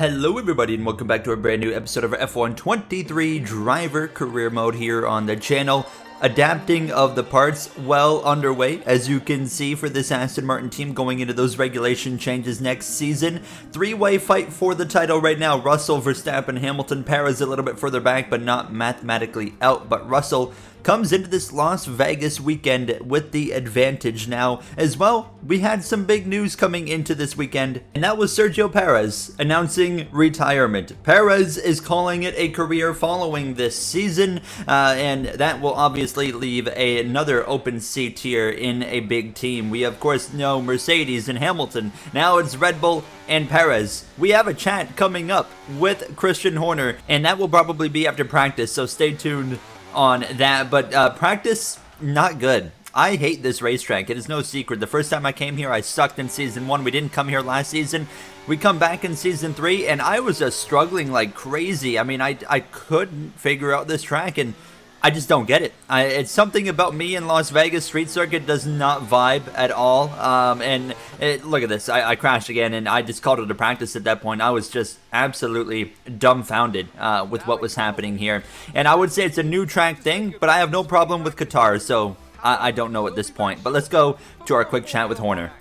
Hello everybody and welcome back to a brand new episode of our F1 23 driver career mode here on the channel. Adapting of the parts well underway, as you can see, for this Aston Martin team going into those regulation changes next season. Three-way fight for the title right now. Russell, Verstappen, Hamilton, Perez a little bit further back, but not mathematically out. But Russell comes into this Las Vegas weekend with the advantage now. As well, we had some big news coming into this weekend, and that was Sergio Perez announcing retirement. Perez is calling it a career following this season, and that will obviously leave another open seat here in a big team. We of course know Mercedes and Hamilton. Now it's Red Bull and Perez. We have a chat coming up with Christian Horner, and that will probably be after practice, so stay tuned on that. But practice, not good. I hate this racetrack. It is no secret. The first time I came here, I sucked in Season 1. We didn't come here last season. We come back in Season 3, and I was just struggling like crazy. I mean, I couldn't figure out this track, and I just don't get it. It's something about me in Las Vegas. Street circuit does not vibe at all. Look at this. I crashed again, and I just called it a practice at that point. I was just absolutely dumbfounded with what was happening here. And I would say it's a new track thing, but I have no problem with Qatar, so I don't know at this point. But let's go to our quick chat with Horner.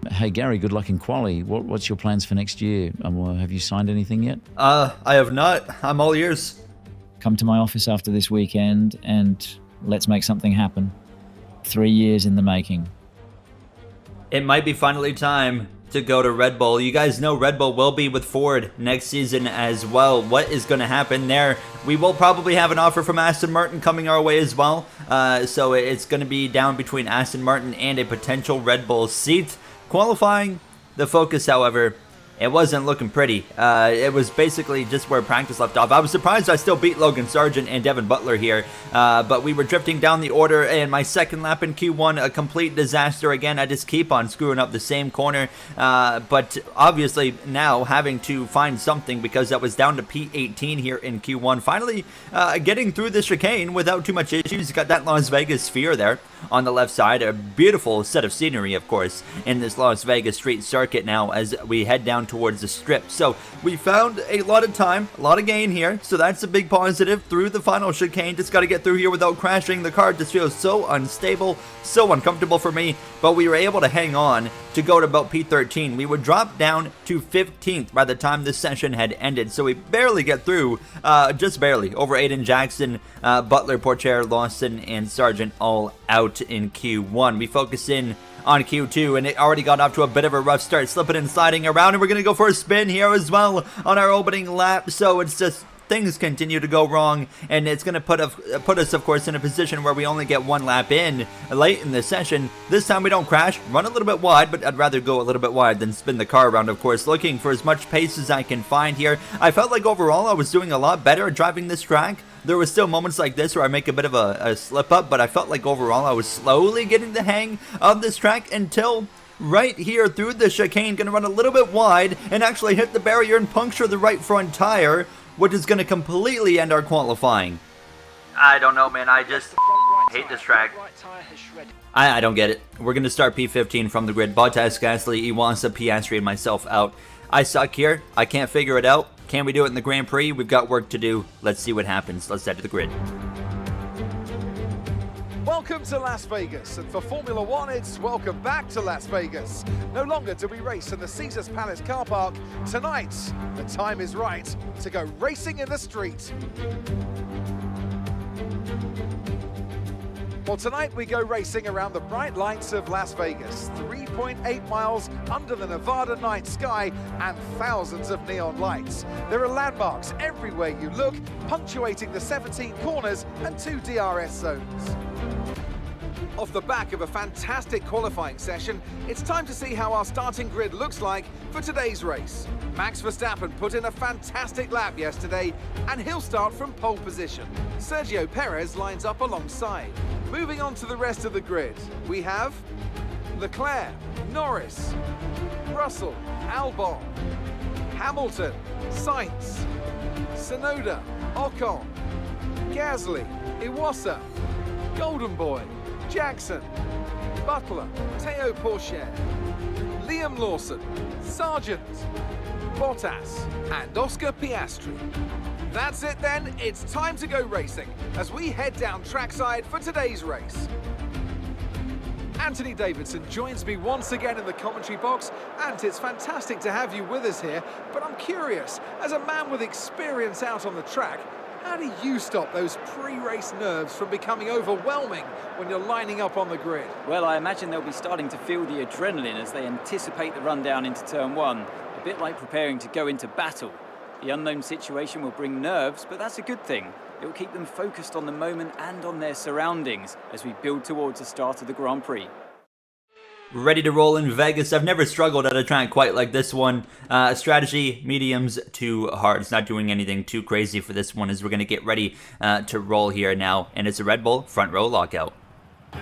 Hey Gary, good luck in quali. What's your plans for next year? Have you signed anything yet? I have not. I'm all ears. Come to my office after this weekend and let's make something happen. 3 years in the making. It might be finally time to go to Red Bull. You guys know Red Bull will be with Ford next season as well. What is going to happen there? We will probably have an offer from Aston Martin coming our way as well. So it's going to be down between Aston Martin and a potential Red Bull seat. Qualifying, the focus, however, it wasn't looking pretty. It was basically just where practice left off. I was surprised I still beat Logan Sargent and Devin Butler here, but we were drifting down the order, and my second lap in Q1, a complete disaster again. I just keep on screwing up the same corner, but obviously now having to find something because I was down to P18 here in Q1. Finally getting through the chicane without too much issues. Got that Las Vegas sphere there on the left side. A beautiful set of scenery, of course, in this Las Vegas street circuit now as we head down towards the strip. So we found a lot of time, a lot of gain here, so that's a big positive through the final chicane. Just got to get through here without crashing. The car just feels so unstable, so uncomfortable for me, but we were able to hang on to go to about P13. We would drop down to 15th by the time this session had ended, so we barely get through, just barely, over Aiden Jackson, Butler, Porcher, Lawson, and Sargent all out in Q1. We focus in on Q2, and it already got off to a bit of a rough start, slipping and sliding around, and we're going to go for a spin here as well on our opening lap. So it's just things continue to go wrong, and it's going to put us, of course, in a position where we only get one lap in late in the session. This time we don't crash, run a little bit wide, but I'd rather go a little bit wide than spin the car around, of course, looking for as much pace as I can find here. I felt like overall I was doing a lot better at driving this track. There were still moments like this where I make a bit of a slip up, but I felt like overall I was slowly getting the hang of this track until right here through the chicane. Going to run a little bit wide and actually hit the barrier and puncture the right front tire, which is going to completely end our qualifying. I don't know, man. I just hate this track. I don't get it. We're going to start P15 from the grid. Bottas, Gasly, Iwasa, Piastri, and myself out. I suck here. I can't figure it out. Can we do it in the Grand Prix? We've got work to do. Let's see what happens. Let's head to the grid. Welcome to Las Vegas, and for Formula One, it's welcome back to Las Vegas. No longer do we race in the Caesars Palace car park. Tonight, the time is right to go racing in the street. Well, tonight we go racing around the bright lights of Las Vegas, 3.8 miles under the Nevada night sky and thousands of neon lights. There are landmarks everywhere you look, punctuating the 17 corners and 2 DRS zones. Off the back of a fantastic qualifying session, it's time to see how our starting grid looks like for today's race. Max Verstappen put in a fantastic lap yesterday, and he'll start from pole position. Sergio Perez lines up alongside. Moving on to the rest of the grid, we have Leclerc, Norris, Russell, Albon, Hamilton, Sainz, Tsunoda, Ocon, Gasly, Iwasa, Golden Boy, Jackson, Butler, Teo Porcher, Liam Lawson, Sargent, Bottas and Oscar Piastri. That's it then, it's time to go racing as we head down trackside for today's race. Anthony Davidson joins me once again in the commentary box, and it's fantastic to have you with us here, but I'm curious, as a man with experience out on the track, how do you stop those pre-race nerves from becoming overwhelming when you're lining up on the grid? Well, I imagine they'll be starting to feel the adrenaline as they anticipate the run down into turn one, a bit like preparing to go into battle. The unknown situation will bring nerves, but that's a good thing. It will keep them focused on the moment and on their surroundings as we build towards the start of the Grand Prix. Ready to roll in Vegas. I've never struggled at a track quite like this one. Strategy, mediums to hards. Not doing anything too crazy for this one as we're going to get ready to roll here now. And it's a Red Bull front row lockout.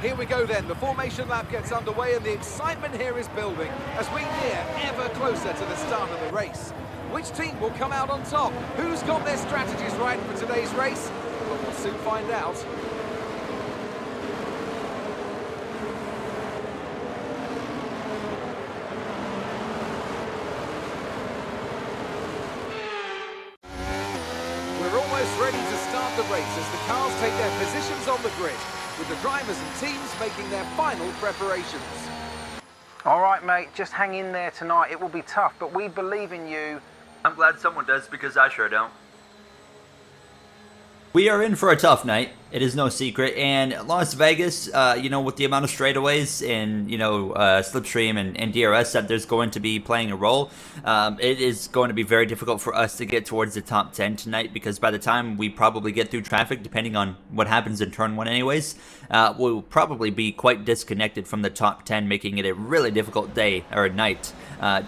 Here we go then, the formation lap gets underway and the excitement here is building as we near ever closer to the start of the race. Which team will come out on top? Who's got their strategies right for today's race? Well, we'll soon find out. We're almost ready to start the race as the cars take their positions on the grid, with the drivers and teams making their final preparations. All right, mate, just hang in there tonight. It will be tough, but we believe in you. I'm glad someone does because I sure don't. We are in for a tough night. It is no secret. And Las Vegas, you know, with the amount of straightaways and, you know, Slipstream and DRS that there's going to be playing a role, it is going to be very difficult for us to get towards the top 10 tonight because by the time we probably get through traffic, depending on what happens in turn 1 anyways, we'll probably be quite disconnected from the top 10, making it a really difficult day or night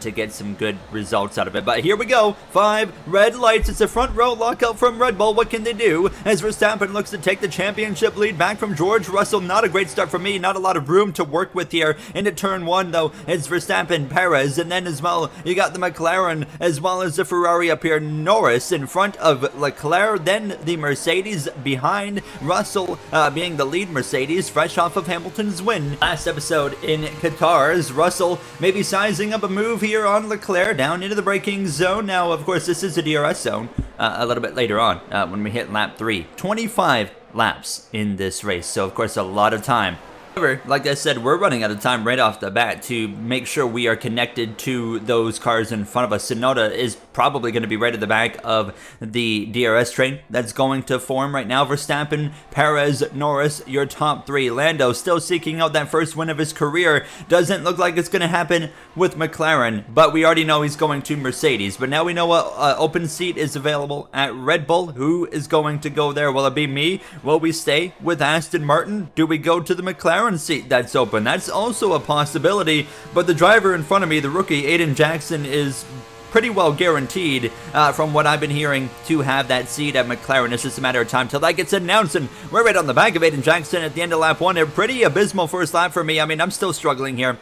to get some good results out of it. But here we go. 5 red lights. It's a front row lockout from Red Bull. What can they do? As Verstappen looks to take the championship lead back from George Russell. Not a great start for me. Not a lot of room to work with here. Into turn 1 though, it's Verstappen, Perez, and then as well you got the McLaren as well as the Ferrari up here. Norris in front of Leclerc, then the Mercedes behind Russell being the lead Mercedes, fresh off of Hamilton's win last episode in Qatar. As Russell maybe sizing up a move here on Leclerc down into the braking zone. Now, of course, this is a DRS zone a little bit later on when we hit lap 3. 25 laps in this race, so of course a lot of time. However, like I said, we're running out of time right off the bat to make sure we are connected to those cars in front of us. Tsunoda is probably going to be right at the back of the DRS train that's going to form right now. Verstappen, Perez, Norris, your top 3. Lando still seeking out that first win of his career. Doesn't look like it's going to happen with McLaren, but we already know he's going to Mercedes. But now we know what open seat is available at Red Bull. Who is going to go there? Will it be me? Will we stay with Aston Martin? Do we go to the McLaren seat that's open? That's also a possibility, but the driver in front of me, the rookie Aiden Jackson, is pretty well guaranteed from what I've been hearing to have that seat at McLaren. It's just a matter of time till that gets announced, and we're right on the back of Aiden Jackson at the end of lap 1. A pretty abysmal first lap for me. I mean, I'm still struggling here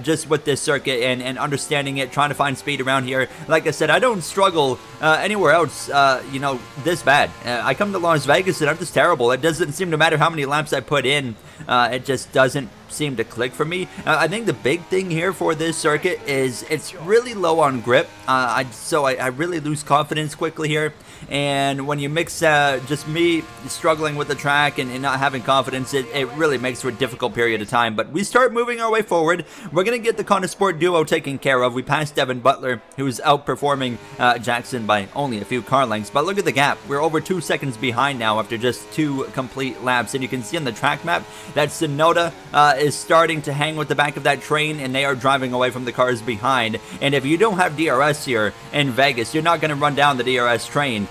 just with this circuit and understanding it, trying to find speed around here. Like I said, I don't struggle anywhere else, you know, this bad. I come to Las Vegas and I'm just terrible. It doesn't seem to matter how many laps I put in. It just doesn't seem to click for me. I think the big thing here for this circuit is it's really low on grip, so I really lose confidence quickly here. And when you mix just me struggling with the track and not having confidence, it really makes for a difficult period of time. But we start moving our way forward. We're going to get the Connosport duo taken care of. We passed Devin Butler, who's outperforming Jackson by only a few car lengths. But look at the gap. We're over 2 seconds behind now after just 2 complete laps. And you can see on the track map that Tsunoda is starting to hang with the back of that train, and they are driving away from the cars behind. And if you don't have DRS here in Vegas, you're not going to run down the DRS train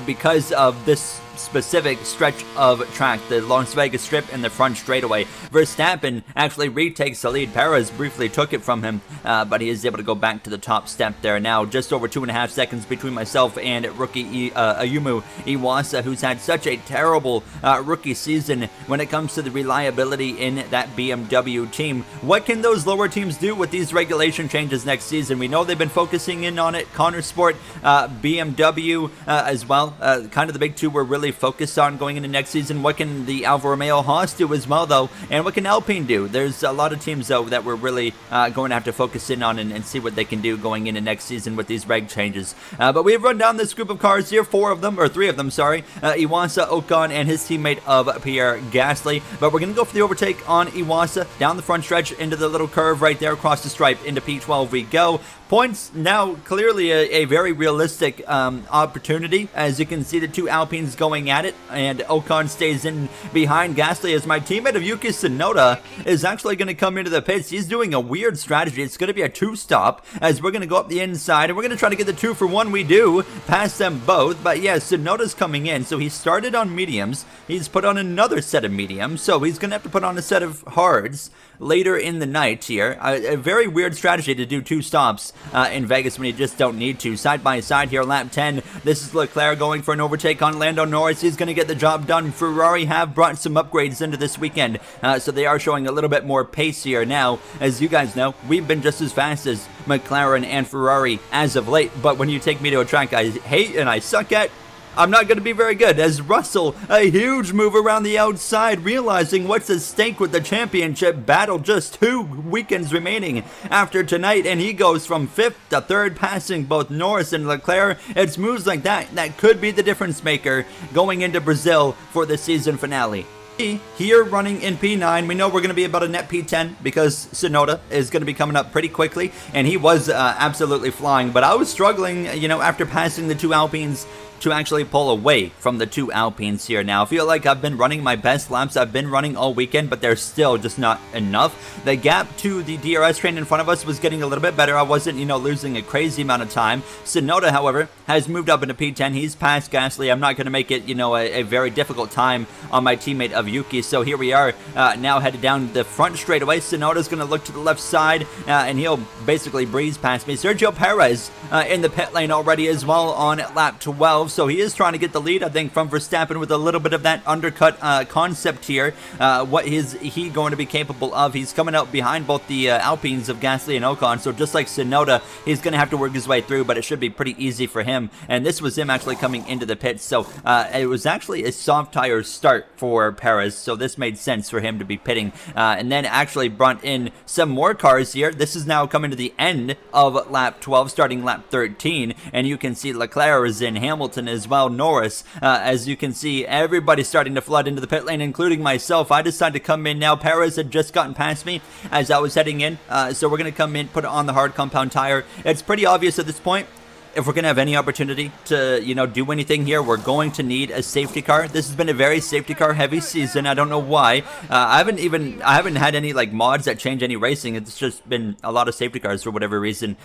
because of this specific stretch of track, the Las Vegas Strip and the front straightaway. Verstappen actually retakes the lead. Perez briefly took it from him, but he is able to go back to the top step there. Now just over 2.5 seconds between myself and rookie Ayumu Iwasa, who's had such a terrible rookie season when it comes to the reliability in that BMW team. What can those lower teams do with these regulation changes next season? We know they've been focusing in on it. Connor Sport, BMW as well. Kind of the big two we're really focused on going into next season. What can the Alfa Romeo Haas do as well, though? And what can Alpine do? There's a lot of teams, though, that we're really going to have to focus in on and see what they can do going into next season with these reg changes. But we have run down this group of cars here, three of them, sorry. Iwasa, Ocon, and his teammate of Pierre Gasly. But we're going to go for the overtake on Iwasa down the front stretch into the little curve right there across the stripe. Into P12 we go. Points now clearly a very realistic opportunity. As you can see, the two Alpines going at it, and Ocon stays in behind Gasly as my teammate of Yuki Tsunoda is actually going to come into the pits. He's doing a weird strategy. It's going to be a two-stop as we're going to go up the inside, and we're going to try to get the 2-for-1. We do pass them both, but yeah, Tsunoda's coming in. So he started on mediums. He's put on another set of mediums, so he's going to have to put on a set of hards later in the night here. A very weird strategy to do two stops in Vegas when you just don't need to. Side by side here, lap 10. This is Leclerc going for an overtake on Lando Norris. He's going to get the job done. Ferrari have brought some upgrades into this weekend, so they are showing a little bit more pace here now. As you guys know, we've been just as fast as McLaren and Ferrari as of late, but when you take me to a track I hate and I suck at, I'm not going to be very good. As Russell, a huge move around the outside, realizing what's at stake with the championship battle. Just 2 weekends remaining after tonight, and he goes from 5th to 3rd, passing both Norris and Leclerc. It's moves like that that could be the difference maker going into Brazil for the season finale. Here running in P9, we know we're going to be about a net P10 because Tsunoda is going to be coming up pretty quickly, and he was absolutely flying, but I was struggling, you know, after passing the two Alpines to actually pull away from the two Alpines here. Now, I feel like I've been running my best laps I've been running all weekend, but they're still just not enough. The gap to the DRS train in front of us was getting a little bit better. I wasn't, you know, losing a crazy amount of time. Tsunoda, however, has moved up into P10. He's passed Gasly. I'm not going to make it, you know, a very difficult time on my teammate of Yuki. So here we are now headed down the front straightaway. Tsunoda's going to look to the left side, and he'll basically breeze past me. Sergio Perez in the pit lane already as well on lap 12. So he is trying to get the lead, I think, from Verstappen with a little bit of that undercut concept here. What is he going to be capable of? He's coming out behind both the Alpines of Gasly and Ocon, so just like Tsunoda, he's going to have to work his way through, but it should be pretty easy for him. And this was him actually coming into the pits, so it was actually a soft tire start for Perez, so this made sense for him to be pitting. And then actually brought in some more cars here. This is now coming to the end of lap 12, starting lap 13, and you can see Leclerc is in, Hamilton as well, Norris. As you can see, everybody's starting to flood into the pit lane, including myself. I decided to come in now. Perez had just gotten past me as I was heading in, so we're going to come in, put it on the hard compound tire. It's pretty obvious at this point, if we're going to have any opportunity to, you know, do anything here, we're going to need a safety car. This has been a very safety car heavy season. I don't know why. I haven't had any like mods that change any racing. It's just been a lot of safety cars for whatever reason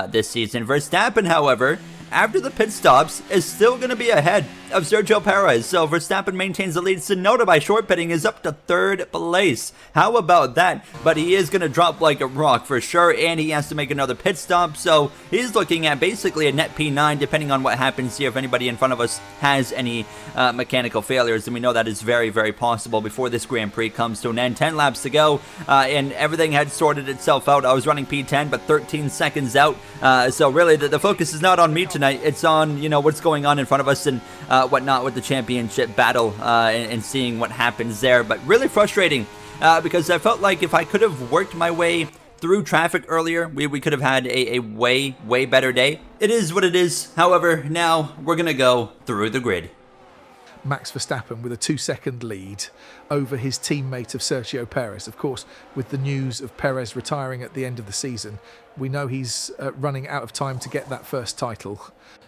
this season. Verstappen, however, after the pit stops, is still going to be ahead of Sergio Perez. So Verstappen maintains the lead. Tsunoda, by short pitting, is up to 3rd place. How about that? But he is going to drop like a rock for sure, and he has to make another pit stop. So he's looking at basically a net P9, depending on what happens here. If anybody in front of us has any mechanical failures, and we know that is very, very possible before this Grand Prix comes to an end. 10 laps to go, and everything had sorted itself out. I was running P10, but 13 seconds out. So really, the focus is not on me tonight. It's on, you know, what's going on in front of us and whatnot with the championship battle and seeing what happens there. But really frustrating because I felt like if I could have worked my way through traffic earlier, we could have had a way better day. It is what it is. However, now we're going to go through the grid. Max Verstappen with a 2-second lead over his teammate of Sergio Perez. Of course, with the news of Perez retiring at the end of the season, we know he's running out of time to get that first title.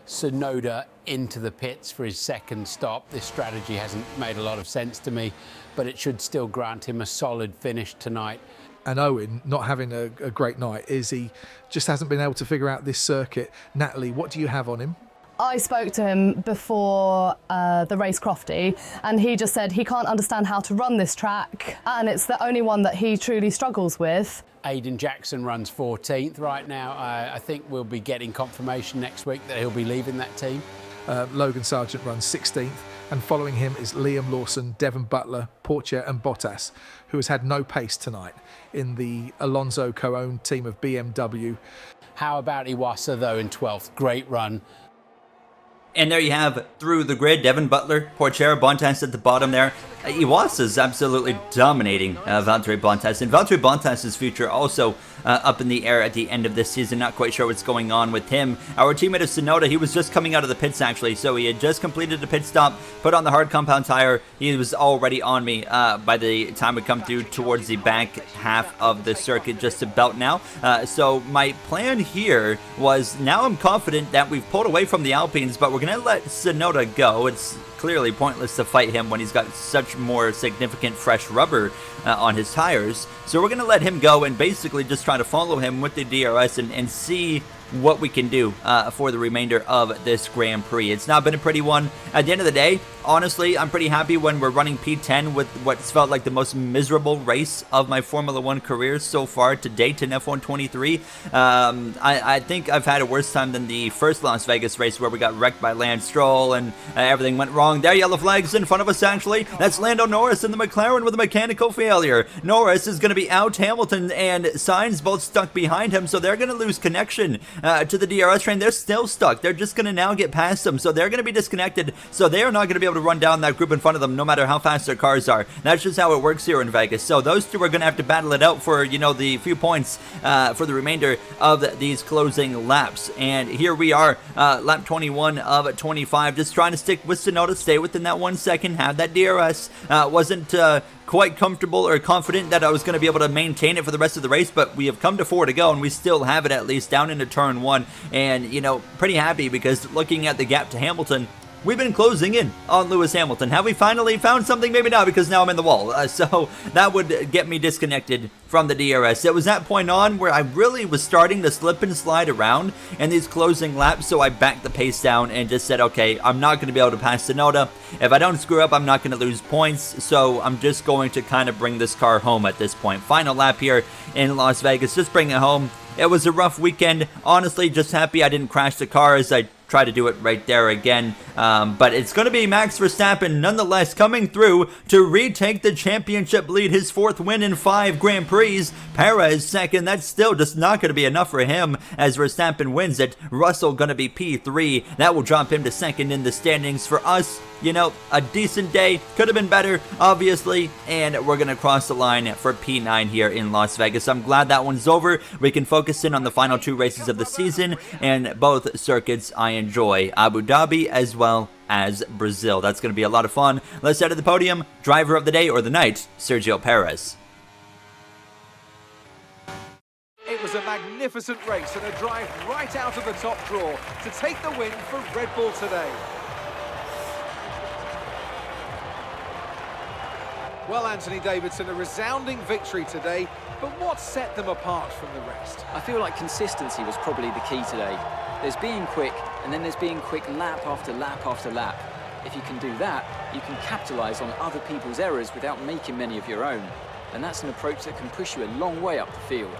Tsunoda into the pits for his second stop. This strategy hasn't made a lot of sense to me, but it should still grant him a solid finish tonight. And Owen, not having a great night, is he just hasn't been able to figure out this circuit. Natalie, what do you have on him? I spoke to him before the race Crofty, and he just said he can't understand how to run this track, and it's the only one that he truly struggles with. Aiden Jackson runs 14th right now. I think we'll be getting confirmation next week that he'll be leaving that team. Logan Sargent runs 16th. And following him is Liam Lawson, Devon Butler, Porcher and Bottas, who has had no pace tonight in the Alonso co-owned team of BMW. How about Iwasa, though, in 12th? Great run. And there you have, through the grid, Devon Butler, Porcher, Bottas at the bottom there. Iwasa is absolutely dominating Valtteri Bottas. And Valtteri Bottas' future also up in the air at the end of this season. Not quite sure what's going on with him. Our teammate of Tsunoda, he was just coming out of the pits actually. So he had just completed a pit stop, put on the hard compound tire. He was already on me by the time we come through towards the back half of the circuit, just about now. So my plan here was, now I'm confident that we've pulled away from the Alpines, but we're going to let Tsunoda go. It's clearly pointless to fight him when he's got such more significant fresh rubber on his tires. So we're going to let him go and basically just try to follow him with the DRS and see what we can do for the remainder of this Grand Prix. It's not been a pretty one. At the end of the day, honestly, I'm pretty happy when we're running P10 with what's felt like the most miserable race of my Formula 1 career so far to date in F1 23. I think I've had a worse time than the first Las Vegas race where we got wrecked by Lance Stroll and everything went wrong. There, yellow flags in front of us actually. That's Lando Norris in the McLaren with a mechanical failure. Norris is going to be out. Hamilton and Sainz both stuck behind him, so they're going to lose connection to the DRS train. They're still stuck. They're just going to now get past them, so they're going to be disconnected, so they are not going to be able to run down that group in front of them no matter how fast their cars are. That's just how it works here in Vegas. So those two are going to have to battle it out for, you know, the few points for the remainder of these closing laps. And here we are, lap 21 of 25, just trying to stick with Tsunoda, stay within that 1 second, have that DRS. Wasn't quite comfortable or confident that I was going to be able to maintain it for the rest of the race, but we have come to 4 to go and we still have it at least down into turn 1. And, you know, pretty happy because looking at the gap to Hamilton, we've been closing in on Lewis Hamilton. Have we finally found something? Maybe not, because now I'm in the wall. So that would get me disconnected from the DRS. It was that point on where I really was starting to slip and slide around in these closing laps, so I backed the pace down and just said, okay, I'm not going to be able to pass Tsunoda. If I don't screw up, I'm not going to lose points, so I'm just going to kind of bring this car home at this point. Final lap here in Las Vegas, just bring it home. It was a rough weekend. Honestly, just happy I didn't crash the car as I try to do it right there again. But it's going to be Max Verstappen nonetheless coming through to retake the championship lead, his 4th win in 5 Grand Prix. Perez second. That's still just not going to be enough for him as Verstappen wins it. Russell going to be P3. That will drop him to 2nd in the standings. For us, you know, a decent day. Could have been better, obviously. And we're going to cross the line for P9 here in Las Vegas. I'm glad that one's over. We can focus in on the final 2 races of the season, and both circuits I enjoy. Abu Dhabi as well as Brazil. That's going to be a lot of fun. Let's head to the podium. Driver of the day or the night, Sergio Perez. It was a magnificent race and a drive right out of the top draw to take the win for Red Bull today. Well, Anthony Davidson, a resounding victory today, but what set them apart from the rest? I feel like consistency was probably the key today. There's being quick, and then there's being quick lap after lap after lap. If you can do that, you can capitalise on other people's errors without making many of your own. And that's an approach that can push you a long way up the field.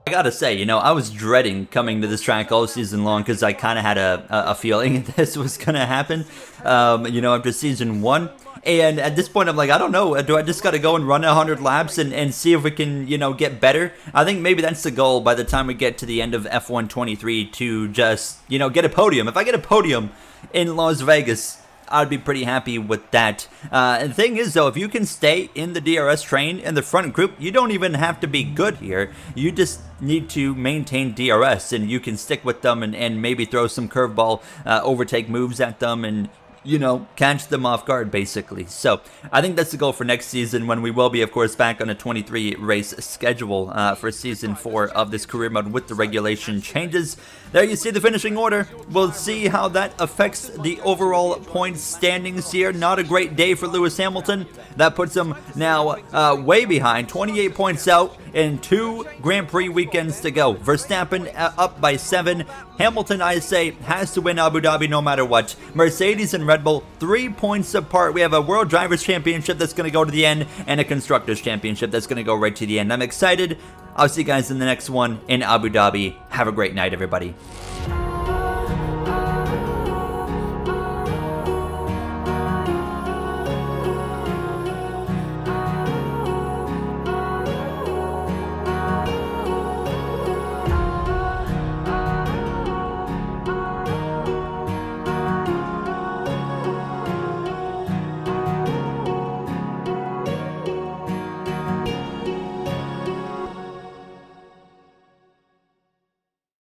I gotta say, you know, I was dreading coming to this track all season long because I kind of had a feeling this was gonna happen, you know, after season 1. And at this point, I'm like, I don't know. Do I just got to go and run 100 laps and see if we can, you know, get better? I think maybe that's the goal by the time we get to the end of F1 23 to just, you know, get a podium. If I get a podium in Las Vegas, I'd be pretty happy with that. And the thing is, though, if you can stay in the DRS train in the front group, you don't even have to be good here. You just need to maintain DRS, and you can stick with them and maybe throw some curveball overtake moves at them and, you know, catch them off guard, basically. So I think that's the goal for next season, when we will be, of course, back on a 23 race schedule for season 4 of this career mode with the regulation changes. There you see the finishing order. We'll see how that affects the overall points standings here. Not a great day for Lewis Hamilton. That puts him now way behind, 28 points out in 2 Grand Prix weekends to go. Verstappen up by 7. Hamilton, I say, has to win Abu Dhabi no matter what. Mercedes and Red Bull 3 points apart. We have a World Drivers' Championship that's going to go to the end, and a Constructors' Championship that's going to go right to the end. I'm excited. I'll see you guys in the next one in Abu Dhabi. Have a great night, everybody.